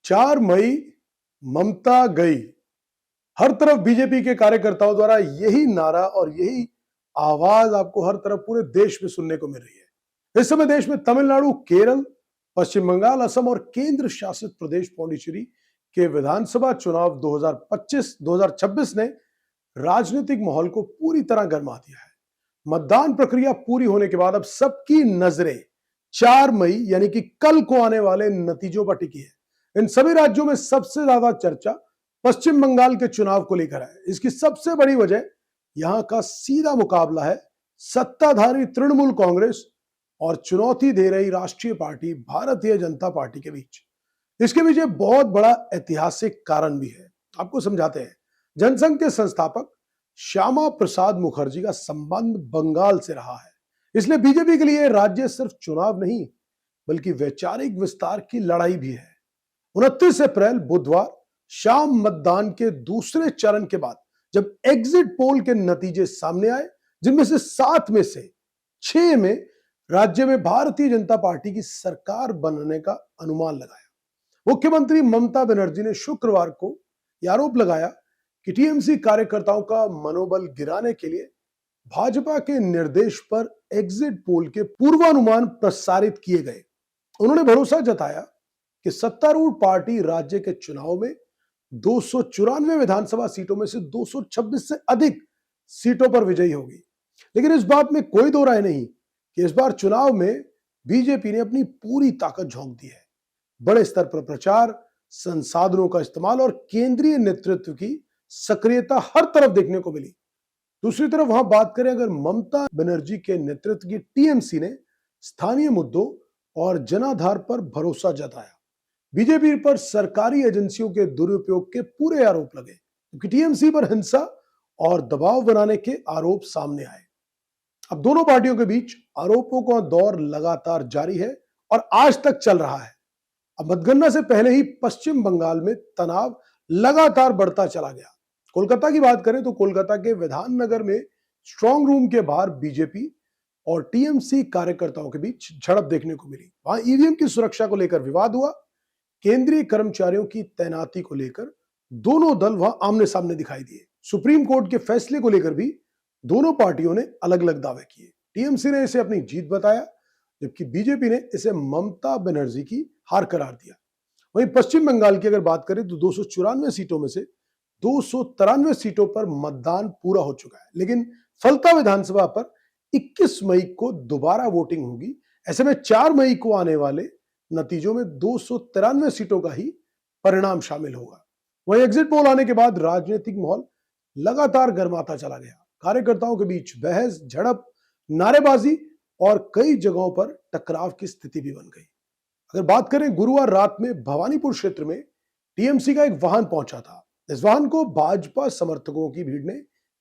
4 मई ममता गई। हर तरफ बीजेपी के कार्यकर्ताओं द्वारा यही नारा और यही आवाज आपको हर तरफ पूरे देश में सुनने को मिल रही है। इस समय देश में तमिलनाडु, केरल, पश्चिम बंगाल, असम और केंद्र शासित प्रदेश पौंडीचेरी के विधानसभा चुनाव 2025-2026 ने राजनीतिक माहौल को पूरी तरह गरमा दिया है। मतदान प्रक्रिया पूरी होने के बाद अब सबकी नजरें 4 मई यानी कि कल को आने वाले नतीजों पर टिकी है। इन सभी राज्यों में सबसे ज्यादा चर्चा पश्चिम बंगाल के चुनाव को लेकर है। इसकी सबसे बड़ी वजह यहां का सीधा मुकाबला है सत्ताधारी तृणमूल कांग्रेस और चुनौती दे रही राष्ट्रीय पार्टी भारतीय जनता पार्टी के बीच। इसके पीछे बहुत बड़ा ऐतिहासिक कारण भी है, आपको समझाते हैं। जनसंघ के संस्थापक श्यामा प्रसाद मुखर्जी का संबंध बंगाल से रहा है, इसलिए बीजेपी के लिए राज्य सिर्फ चुनाव नहीं बल्कि वैचारिक विस्तार की लड़ाई भी है। 29 अप्रैल बुधवार शाम मतदान के दूसरे चरण के बाद जब एग्जिट पोल के नतीजे सामने आए, जिनमें से 7 में से 6 में राज्य में भारतीय जनता पार्टी की सरकार बनने का अनुमान लगाया। मुख्यमंत्री ममता बनर्जी ने शुक्रवार को यह आरोप लगाया कि टीएमसी कार्यकर्ताओं का मनोबल गिराने के लिए भाजपा के निर्देश पर एग्जिट पोल के पूर्वानुमान प्रसारित किए गए। उन्होंने भरोसा जताया कि सत्तारूढ़ पार्टी राज्य के चुनाव में 294 विधानसभा सीटों में से 226 से अधिक सीटों पर विजयी होगी। लेकिन इस बात में कोई दो राय नहीं कि इस बार चुनाव में बीजेपी ने अपनी पूरी ताकत झोंक दी है। बड़े स्तर पर प्रचार, संसाधनों का इस्तेमाल और केंद्रीय नेतृत्व की सक्रियता हर तरफ देखने को मिली। दूसरी तरफ वहां बात करें अगर ममता बनर्जी के नेतृत्व की टीएमसी ने स्थानीय मुद्दों और जनाधार पर भरोसा जताया। बीजेपी पर सरकारी एजेंसियों के दुरुपयोग के पूरे आरोप लगे, क्योंकि टीएमसी पर हिंसा और दबाव बनाने के आरोप सामने आए। अब दोनों पार्टियों के बीच आरोपों का दौर लगातार जारी है और आज तक चल रहा है। अब मतगणना से पहले ही पश्चिम बंगाल में तनाव लगातार बढ़ता चला गया। कोलकाता की बात करें तो कोलकाता के विधाननगर में स्ट्रांग रूम के बाहर बीजेपी और टीएमसी कार्यकर्ताओं के बीच झड़प देखने को मिली। वहां ईवीएम की सुरक्षा को लेकर विवाद हुआ। केंद्रीय कर्मचारियों की तैनाती को लेकर दोनों दल वहां आमने सामने दिखाई दिए। सुप्रीम कोर्ट के फैसले को लेकर भी दोनों पार्टियों ने अलग अलग दावे किए। टीएमसी ने इसे अपनी जीत बताया, जबकि बीजेपी ने इसे ममता बनर्जी की हार करार दिया। वहीं पश्चिम बंगाल की अगर बात करें तो 294 सीटों में से 293 सीटों पर मतदान पूरा हो चुका है, लेकिन फलता विधानसभा पर 21 मई को दोबारा वोटिंग होगी। ऐसे में 4 मई को आने वाले नतीजों में 293 सीटों का ही परिणाम शामिल होगा। वहीं एग्जिट पोल आने के बाद राजनीतिक माहौल लगातार गर्माता चला गया। कार्यकर्ताओं के बीच बहस, झड़प, नारेबाजी और कई जगहों पर टकराव की स्थिति भी बन गई। अगर बात करें गुरुवार रात में भवानीपुर क्षेत्र में टीएमसी का एक वाहन पहुंचा था। इस वाहन को भाजपा समर्थकों की भीड़ ने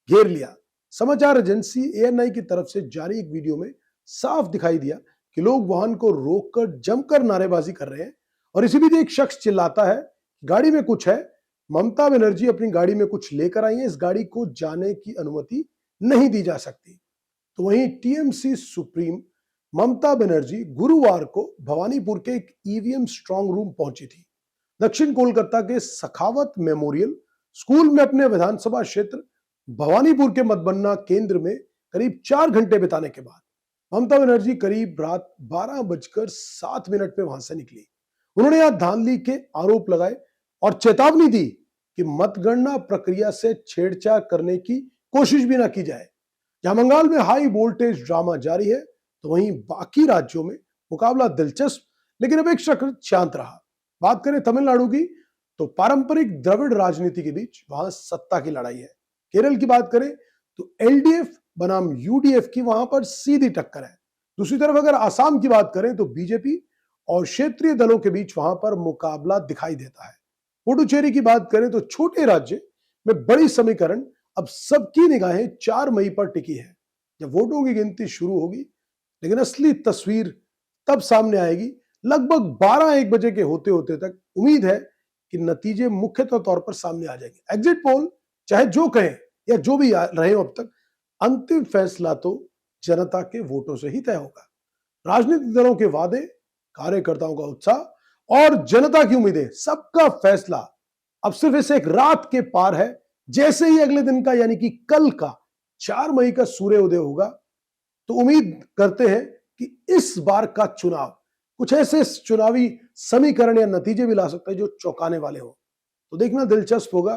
घेर लिया। समाचार एजेंसी एएनआई की तरफ से जारी एक वीडियो में साफ दिखाई दिया कि लोग वाहन को रोककर जमकर नारेबाजी कर रहे हैं और इसी बीच एक शख्स चिल्लाता है, गाड़ी में कुछ है। ममता बनर्जी अपनी गाड़ी में कुछ लेकर आई है, इस गाड़ी को जाने की अनुमति नहीं दी जा सकती। तो वहीं टीएमसी सुप्रीम ममता बनर्जी गुरुवार को भवानीपुर के एक ईवीएम स्ट्रांग रूम पहुंची थी। दक्षिण कोलकाता के सखावत मेमोरियल स्कूल में अपने विधानसभा क्षेत्र भवानीपुर के मतगणना केंद्र में करीब 4 घंटे बिताने के बाद ममता बनर्जी करीब रात 12:07 पे वहां से निकली। उन्होंने यहां धांधली के आरोप लगाए और चेतावनी दी कि मतगणना प्रक्रिया से छेड़छाड़ करने की कोशिश भी ना की जाए। जहां बंगाल में हाई वोल्टेज ड्रामा जारी है, तो वहीं बाकी राज्यों में मुकाबला दिलचस्प लेकिन अपेक्षाकृत शांत रहा। बात करें तमिलनाडु की तो पारंपरिक द्रविड़ राजनीति के बीच वहां सत्ता की लड़ाई है। केरल की बात करें तो एलडीएफ बनाम यूडीएफ की वहां पर सीधी टक्कर है। दूसरी तरफ अगर आसाम की बात करें तो बीजेपी और क्षेत्रीय दलों के बीच वहां पर मुकाबला दिखाई देता है। पुडुचेरी की बात करें तो छोटे राज्य में बड़ी समीकरण अब सबकी निगाहें 4 मई पर टिकी है, जब वोटों की गिनती शुरू होगी। लेकिन असली तस्वीर तब सामने आएगी लगभग 12-1 बजे के होते होते तक। उम्मीद है कि नतीजे मुख्यतः तौर पर सामने आ जाएंगे। एग्जिट पोल चाहे जो कहें या जो भी रहे हो अब तक, अंतिम फैसला तो जनता के वोटों से ही तय होगा। राजनीतिक दलों के वादे, कार्यकर्ताओं का उत्साह और जनता की उम्मीदें, सबका फैसला अब सिर्फ इस एक रात के पार है। जैसे ही अगले दिन का यानी कि कल का 4 मई का सूर्योदय होगा, तो उम्मीद करते हैं कि इस बार का चुनाव कुछ ऐसे चुनावी समीकरण या नतीजे भी ला सकता है जो चौंकाने वाले हो। तो देखना दिलचस्प होगा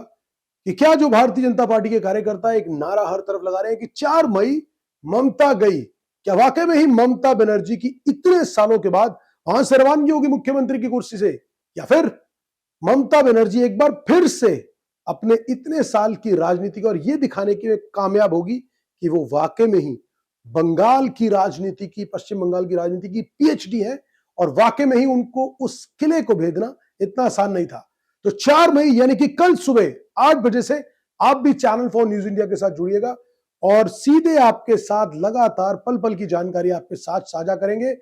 कि क्या जो भारतीय जनता पार्टी के कार्यकर्ता एक नारा हर तरफ लगा रहे हैं कि 4 मई ममता गई, क्या वाकई में ही ममता बनर्जी की इतने सालों के बाद वहां से रवानगी होगी मुख्यमंत्री की कुर्सी से, या फिर ममता बनर्जी एक बार फिर से अपने इतने साल की राजनीति को और ये दिखाने के लिए कामयाब होगी कि वो वाकई में ही बंगाल की राजनीति की, पश्चिम बंगाल की राजनीति की पीएचडी है और वाकई में ही उनको उस किले को भेदना इतना आसान नहीं था। तो 4 मई यानी कि कल सुबह 8 बजे से आप भी चैनल 4 न्यूज इंडिया के साथ जुड़िएगा और सीधे आपके साथ लगातार पल पल की जानकारी आपके साथ साझा करेंगे।